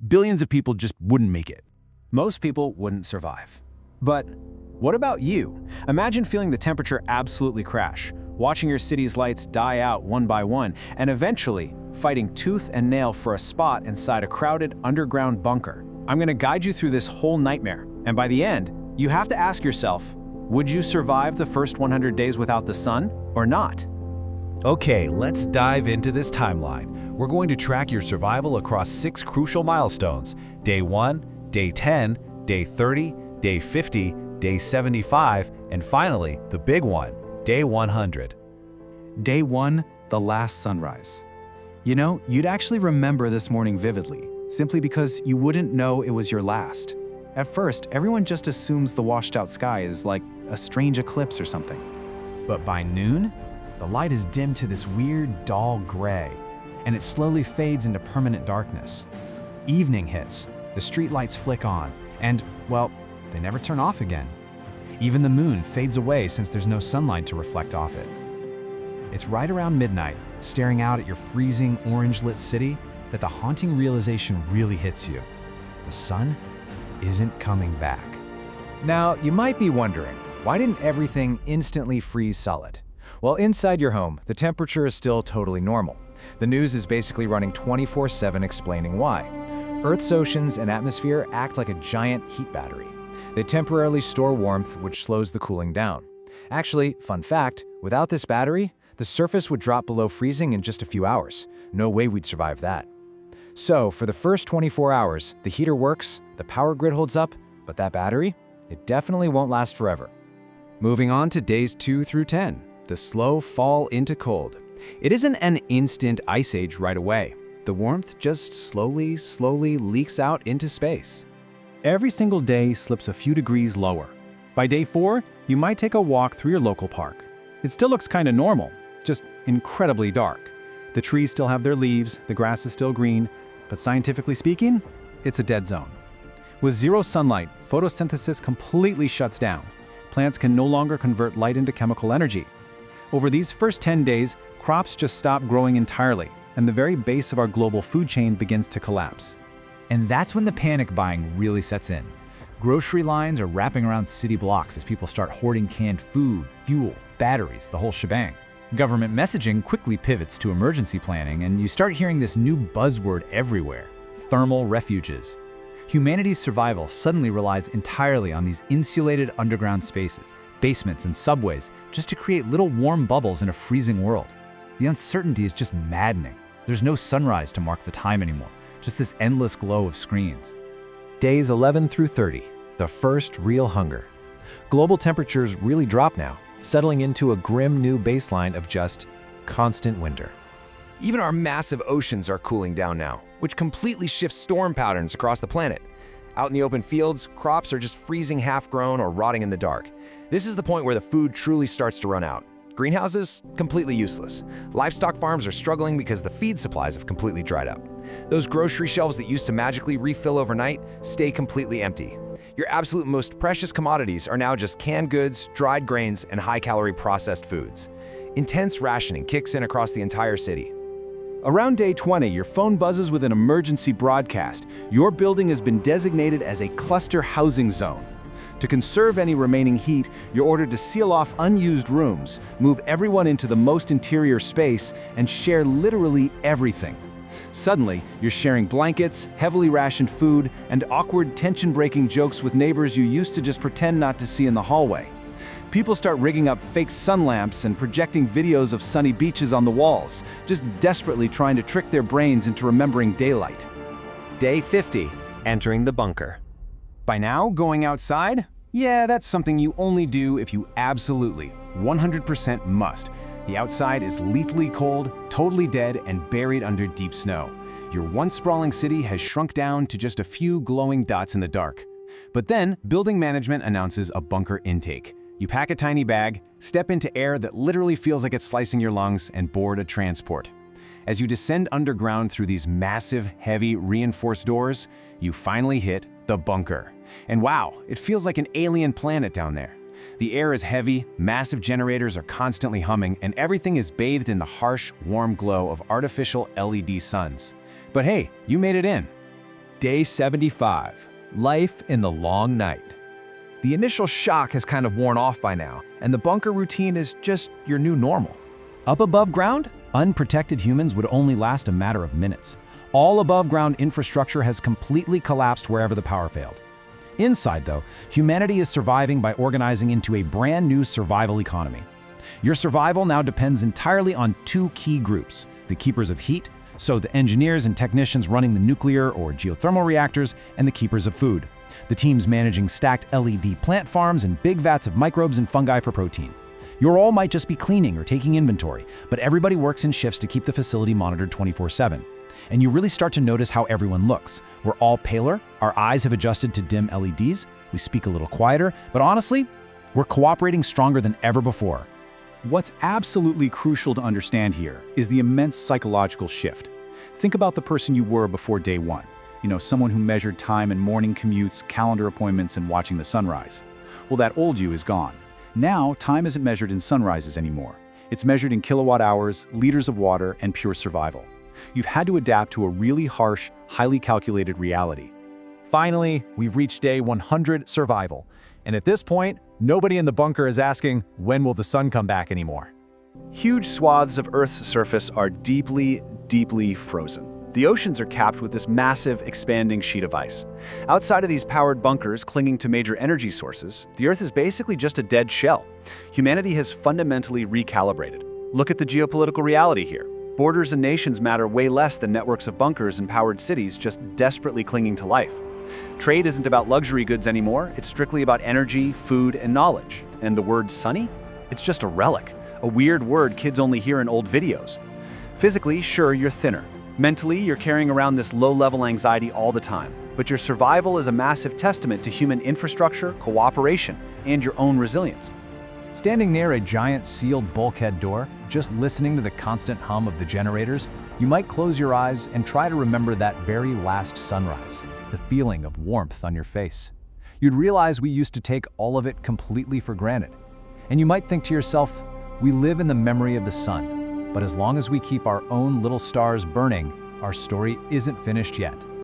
billions of people just wouldn't make it. Most people wouldn't survive. But what about you? Imagine feeling the temperature absolutely crash, watching your city's lights die out one by one, and eventually fighting tooth and nail for a spot inside a crowded underground bunker. I'm going to guide you through this whole nightmare, and by the end, you have to ask yourself, would you survive the first 100 days without the sun or not? Okay, let's dive into this timeline. We're going to track your survival across 6 crucial milestones: Day 1, Day 10, Day 30, Day 50, Day 75, and finally, the big one, Day 100. Day 1, the last sunrise. You know, you'd actually remember this morning vividly, simply because you wouldn't know it was your last. At first, everyone just assumes the washed-out sky is like a strange eclipse or something. But by noon, the light is dimmed to this weird, dull gray, and it slowly fades into permanent darkness. Evening hits, the streetlights flick on, and, well, they never turn off again. Even the moon fades away since there's no sunlight to reflect off it. It's right around midnight, staring out at your freezing, orange-lit city, that the haunting realization really hits you. The sun isn't coming back. Now, you might be wondering, why didn't everything instantly freeze solid? Well, inside your home, the temperature is still totally normal. The news is basically running 24/7 explaining why. Earth's oceans and atmosphere act like a giant heat battery. They temporarily store warmth, which slows the cooling down. Actually, fun fact, without this battery, the surface would drop below freezing in just a few hours. No way we'd survive that. So, for the first 24 hours, the heater works, the power grid holds up, but that battery, it definitely won't last forever. Moving on to days 2 through 10, the slow fall into cold. It isn't an instant ice age right away. The warmth just slowly leaks out into space. Every single day slips a few degrees lower. By day 4, you might take a walk through your local park. It still looks kind of normal, just incredibly dark. The trees still have their leaves, the grass is still green, but scientifically speaking, it's a dead zone. With zero sunlight, photosynthesis completely shuts down. Plants can no longer convert light into chemical energy. Over these first 10 days, crops just stop growing entirely, and the very base of our global food chain begins to collapse. And that's when the panic buying really sets in. Grocery lines are wrapping around city blocks as people start hoarding canned food, fuel, batteries, the whole shebang. Government messaging quickly pivots to emergency planning, and you start hearing this new buzzword everywhere: thermal refuges. Humanity's survival suddenly relies entirely on these insulated underground spaces, basements and subways, just to create little warm bubbles in a freezing world. The uncertainty is just maddening. There's no sunrise to mark the time anymore, just this endless glow of screens. Days 11 through 30, the first real hunger. Global temperatures really drop now, settling into a grim new baseline of just constant winter. Even our massive oceans are cooling down now, which completely shifts storm patterns across the planet. Out in the open fields, crops are just freezing half-grown or rotting in the dark. This is the point where the food truly starts to run out. Greenhouses, completely useless. Livestock farms are struggling because the feed supplies have completely dried up. Those grocery shelves that used to magically refill overnight stay completely empty. Your absolute most precious commodities are now just canned goods, dried grains, and high-calorie processed foods. Intense rationing kicks in across the entire city. Around day 20, your phone buzzes with an emergency broadcast. Your building has been designated as a cluster housing zone. To conserve any remaining heat, you're ordered to seal off unused rooms, move everyone into the most interior space, and share literally everything. Suddenly, you're sharing blankets, heavily rationed food, and awkward, tension-breaking jokes with neighbors you used to just pretend not to see in the hallway. People start rigging up fake sun lamps and projecting videos of sunny beaches on the walls, just desperately trying to trick their brains into remembering daylight. Day 50, entering the bunker. By now, going outside? Yeah, that's something you only do if you absolutely, 100% must. The outside is lethally cold, totally dead, and buried under deep snow. Your once sprawling city has shrunk down to just a few glowing dots in the dark. But then, building management announces a bunker intake. You pack a tiny bag, step into air that literally feels like it's slicing your lungs, and board a transport. As you descend underground through these massive, heavy, reinforced doors, you finally hit the bunker. And wow, it feels like an alien planet down there. The air is heavy, massive generators are constantly humming, and everything is bathed in the harsh, warm glow of artificial LED suns. But hey, you made it in. Day 75. Life in the long night. The initial shock has kind of worn off by now, and the bunker routine is just your new normal. Up above ground, unprotected humans would only last a matter of minutes. All above-ground infrastructure has completely collapsed wherever the power failed. Inside, though, humanity is surviving by organizing into a brand new survival economy. Your survival now depends entirely on two key groups: the keepers of heat, so the engineers and technicians running the nuclear or geothermal reactors, and the keepers of food, the teams managing stacked LED plant farms and big vats of microbes and fungi for protein. Your role might just be cleaning or taking inventory, but everybody works in shifts to keep the facility monitored 24/7. And you really start to notice how everyone looks. We're all paler, our eyes have adjusted to dim LEDs, we speak a little quieter, but honestly, we're cooperating stronger than ever before. What's absolutely crucial to understand here is the immense psychological shift. Think about the person you were before day one. Someone who measured time in morning commutes, calendar appointments, and watching the sunrise. Well, that old you is gone. Now, time isn't measured in sunrises anymore. It's measured in kilowatt hours, liters of water, and pure survival. You've had to adapt to a really harsh, highly calculated reality. Finally, we've reached day 100, survival. And at this point, nobody in the bunker is asking, when will the sun come back anymore? Huge swaths of Earth's surface are deeply, deeply frozen. The oceans are capped with this massive, expanding sheet of ice. Outside of these powered bunkers clinging to major energy sources, the Earth is basically just a dead shell. Humanity has fundamentally recalibrated. Look at the geopolitical reality here. Borders and nations matter way less than networks of bunkers and powered cities just desperately clinging to life. Trade isn't about luxury goods anymore, it's strictly about energy, food, and knowledge. And the word sunny? It's just a relic, a weird word kids only hear in old videos. Physically, sure, you're thinner. Mentally, you're carrying around this low-level anxiety all the time. But your survival is a massive testament to human infrastructure, cooperation, and your own resilience. Standing near a giant sealed bulkhead door, just listening to the constant hum of the generators, you might close your eyes and try to remember that very last sunrise, the feeling of warmth on your face. You'd realize we used to take all of it completely for granted. And you might think to yourself, we live in the memory of the sun, but as long as we keep our own little stars burning, our story isn't finished yet.